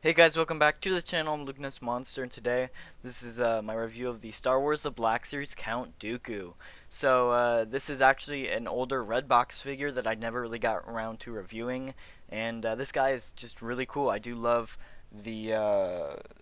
Hey guys, welcome back to the channel. I'm Lugness Monster, and today this is my review of the Star Wars The Black Series Count Dooku. So this is actually an older red box figure that I never really got around to reviewing, and this guy is just really cool. I do love the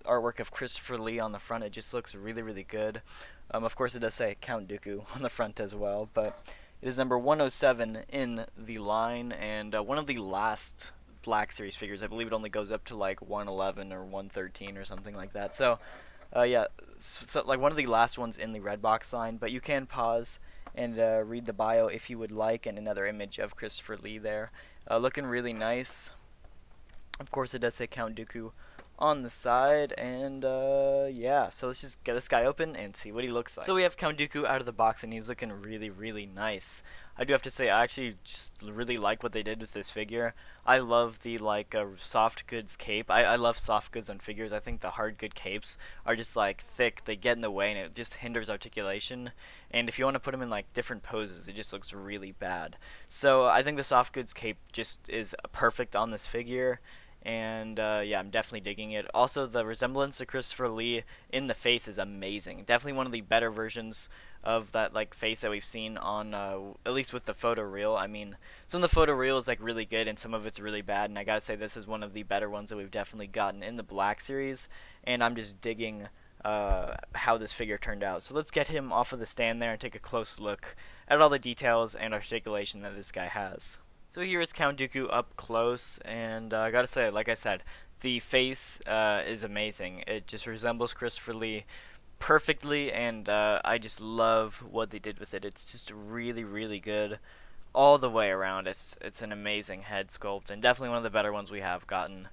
artwork of Christopher Lee on the front. It just looks really good. Of course, it does say Count Dooku on the front as well, but it is number 107 in the line, and one of the last Black Series figures. I believe it only goes up to like 111 or 113 or something like that. Yeah, so like one of the last ones in the red box line. But you can pause and read the bio if you would like, and another image of Christopher Lee there, looking really nice. Of course, it does say Count Dooku on the side, and yeah, so let's just get this guy open and see what he looks like. So we have Count Dooku out of the box, and he's looking really nice. I do have to say, I actually just really like what they did with this figure. I love the soft goods cape. I love soft goods on figures. I think the hard good capes are just like thick, they get in the way, and it just hinders articulation. And if you want to put them in like different poses, it just looks really bad. So I think the soft goods cape just is perfect on this figure. And yeah, I'm definitely digging it. Also, the resemblance to Christopher Lee in the face is amazing. Definitely one of the better versions of that like face that we've seen on at least with the photo reel. I mean, some of the photo reel is like really good, and some of it's really bad. And I gotta say, this is one of the better ones that we've definitely gotten in the Black Series. And I'm just digging how this figure turned out. So let's get him off of the stand there and take a close look at all the details and articulation that this guy has. So here is Count Dooku up close, and I gotta say, like I said, the face is amazing. It just resembles Christopher Lee perfectly, and I just love what they did with it. It's just really good all the way around. It's an amazing head sculpt, and definitely one of the better ones we have gotten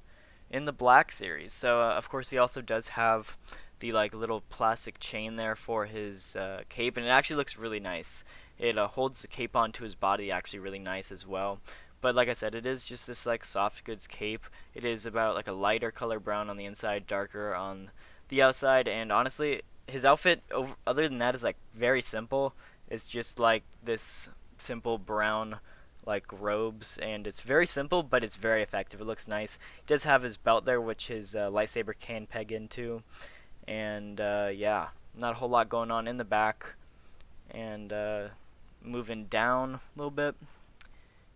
in the Black Series. So of course he also does have the like little plastic chain there for his cape, and it actually looks really nice. It holds the cape onto his body actually really nice as well. But like I said, it is just this like soft goods cape. It is about like a lighter color brown on the inside, darker on the outside, and honestly, his outfit other than that is like very simple. It's just like this simple brown like robes, and it's very simple, but it's very effective. It looks nice. He does have his belt there, which his lightsaber can peg into, and yeah, not a whole lot going on in the back. And moving down a little bit,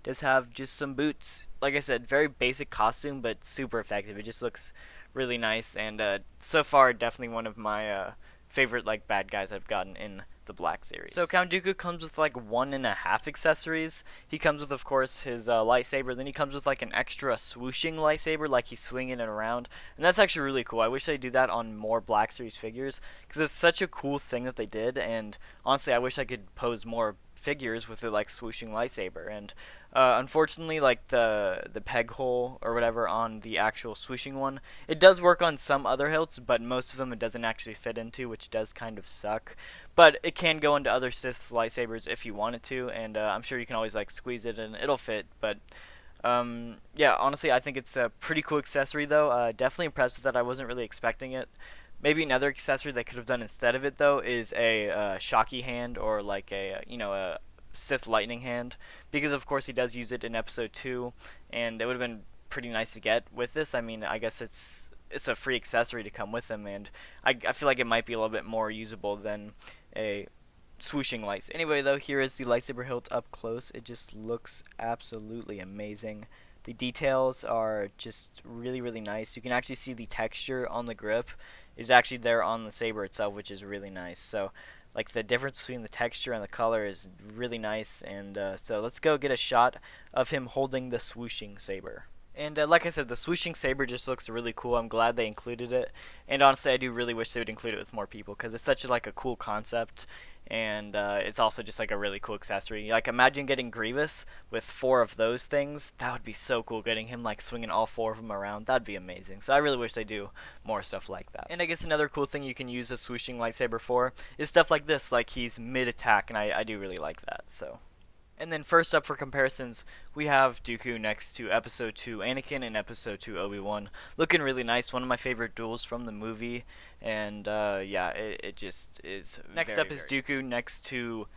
does have just some boots. Like I said, very basic costume, but super effective. It just looks really nice, and so far definitely one of my favorite like bad guys I've gotten in the Black Series. So Count Dooku comes with like 1.5 accessories. He comes with, of course, his lightsaber. Then he comes with like an extra swooshing lightsaber, like he's swinging it around, and that's actually really cool. I wish they do that on more Black Series figures, because it's such a cool thing that they did. And honestly, I wish I could pose more figures with the like swooshing lightsaber. And unfortunately, like the peg hole or whatever on the actual swooshing one, it does work on some other hilts, but most of them it doesn't actually fit into, which does kind of suck. But it can go into other Sith lightsabers if you want it to, and I'm sure you can always like squeeze it and it'll fit. But yeah, honestly, I think it's a pretty cool accessory though. Definitely impressed with that. I wasn't really expecting it. Maybe another accessory they could have done instead of it though is a shocky hand, or like a a Sith lightning hand, because of course he does use it in episode 2, and it would have been pretty nice to get with this. I mean, I guess it's a free accessory to come with them, and I feel like it might be a little bit more usable than a swooshing lights. Anyway though, here is the lightsaber hilt up close. It just looks absolutely amazing. The details are just really nice. You can actually see the texture on the grip is actually there on the saber itself, which is really nice. So like the difference between the texture and the color is really nice. And so let's go get a shot of him holding the swooshing saber. And like I said, the swooshing saber just looks really cool. I'm glad they included it, and honestly, I do really wish they would include it with more people, because it's such like a cool concept, and it's also just like a really cool accessory. Like imagine getting Grievous with 4 of those things. That would be so cool. Getting him like swinging all 4 of them around, that'd be amazing. So I really wish they do more stuff like that. And I guess another cool thing you can use a swooshing lightsaber for is stuff like this, like he's mid attack, and I do really like that. So. And then first up for comparisons, we have Dooku next to Episode 2 Anakin and Episode 2 Obi-Wan. Looking really nice, one of my favorite duels from the movie, and yeah, it just is. Next up is Dooku next to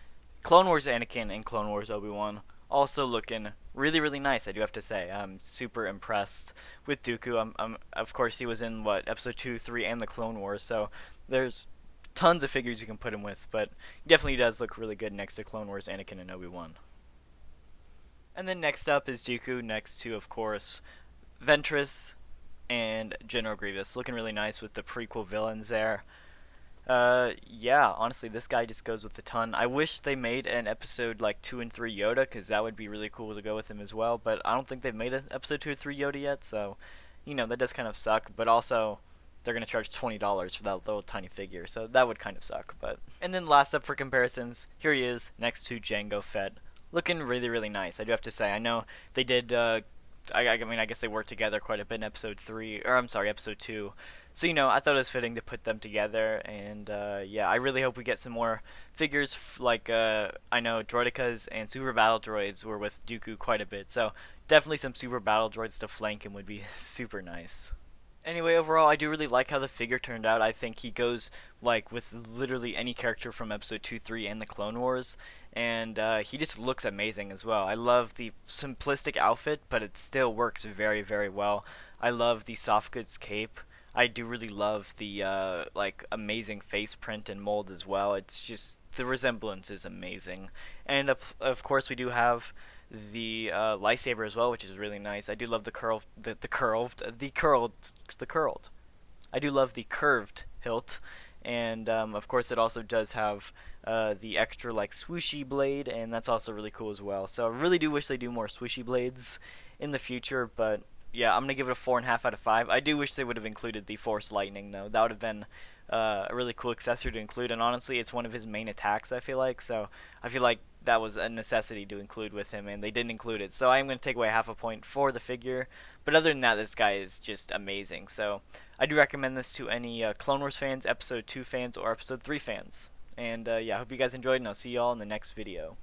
Clone Wars Anakin and Clone Wars Obi-Wan. Also looking really, really nice, I do have to say. I'm super impressed with Dooku. Of course, he was in what episode 2, 3, and the Clone Wars, so there's tons of figures you can put him with. But he definitely does look really good next to Clone Wars, Anakin, and Obi-Wan. And then next up is Dooku, next to, of course, Ventress and General Grievous, looking really nice with the prequel villains there. Yeah, honestly, this guy just goes with a ton. I wish they made an episode like 2 and 3 Yoda, because that would be really cool to go with him as well, but I don't think they've made an episode 2 or 3 Yoda yet, so, that does kind of suck, but also, they're going to charge $20 for that little tiny figure, so that would kind of suck, but. And then last up for comparisons, here he is, next to Jango Fett. Looking really, really nice, I do have to say. I know they did, I mean, I guess they worked together quite a bit in episode 3, or I'm sorry, episode 2. So, I thought it was fitting to put them together, and yeah, I really hope we get some more figures, like, I know Droidekas and Super Battle Droids were with Dooku quite a bit, so definitely some Super Battle Droids to flank him would be super nice. Anyway, overall, I do really like how the figure turned out. I think he goes like with literally any character from Episode 2, 3, and the Clone Wars, and he just looks amazing as well. I love the simplistic outfit, but it still works very, very well. I love the soft goods cape. I do really love the like amazing face print and mold as well. It's just the resemblance is amazing, and of course we do have the lightsaber as well, which is really nice. I do love the curled. I do love the curved hilt, and of course it also does have the extra like swooshy blade, and that's also really cool as well. So I really do wish they do more swooshy blades in the future, but yeah, I'm gonna give it a 4.5 out of 5. I do wish they would have included the Force Lightning though. That would have been a really cool accessory to include, and honestly, it's one of his main attacks. I feel like so. I feel like that was a necessity to include with him, and they didn't include it. So I am going to take away half a point for the figure. But other than that, this guy is just amazing. So I do recommend this to any Clone Wars fans, Episode 2 fans, or Episode 3 fans. And yeah, I hope you guys enjoyed, and I'll see you all in the next video.